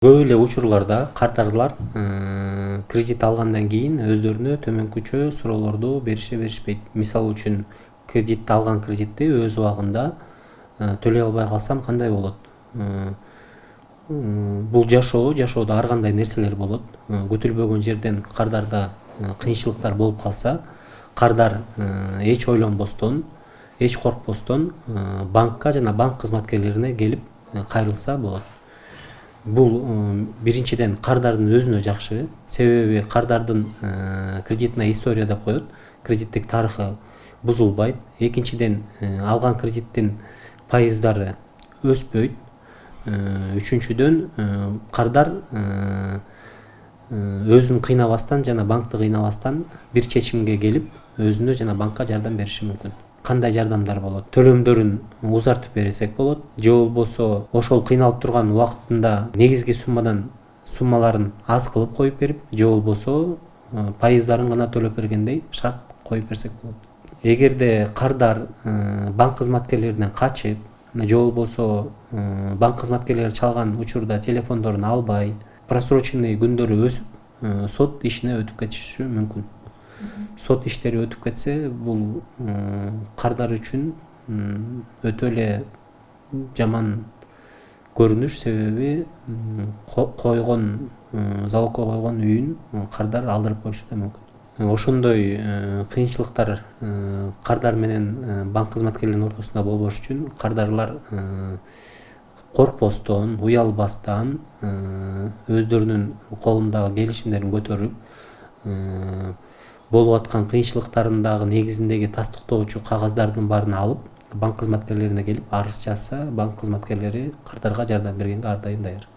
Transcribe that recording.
Көп эле учурларда кардарлар кредит алгандан кийин өздөрүнө төмөнкүчө суроолорду беришпейт. Мисалы үчүн алган кредитти өз убагында төлөй албай калсам кандай болот? Бул жашоодо ар кандай нерселер болот. Күтүлбөгөн жерден кардарда кыйынчылыктар болуп калса, кардар эч ойлонбостон, эч коркпостон банкка жана банк кызматкерлерине келип кайрылса болот. Бул биринчиден кардардын өзүнө жакшы, себеби кардардын кредитная история деп коет, кредиттик тарыхы бузулбайт. Экинчиден алган кредиттин пайыздары өспөйт. Үчүнчүдөн кардар өзүн кыйнабастан жана банкты кыйнабастан бир чечимге келип, өзүнө жана банкка жардам бериши мүмкүн. Кандай жардамдар болот? Төлөмдөрүн узартып берсек болот, же болбосо ошол кыйналып турган убактында негизги суммаларын аз кылып коюп берип, же болбосо пайыздарын гана төлөп бергендей шарт коюп берсек болот. Эгерде кардар банк кызматкерлеринен качып, же болбосо банк кызматкерлери чалган учурда телефондорун албай, просроченный күндөрү өсүп, сот ишине өтүп кетиши мүмкүн. Сот иштери өтүп кетсе, бул кардар үчүн өтө эле жаман көрүнүш, себеби залогко койгон үйүн кардар алдырып коюшу да мүмкүн. Ошондой кыйынчылыктар кардар менен банк кызматкерлеринин ортосунда болбош үчүн кардарлар коркпостон, уялбастан өздөрүнүн колундагы келишимдерин көтөрүп, болуп аткан кыйынчылыктарындагы негизиндеги тастыктоочу кагаздардын баарын алып, банк кызматкерлерине келип арыз жазса, банк кызматкерлери кардарга жардам бергенге ар дайым даяр.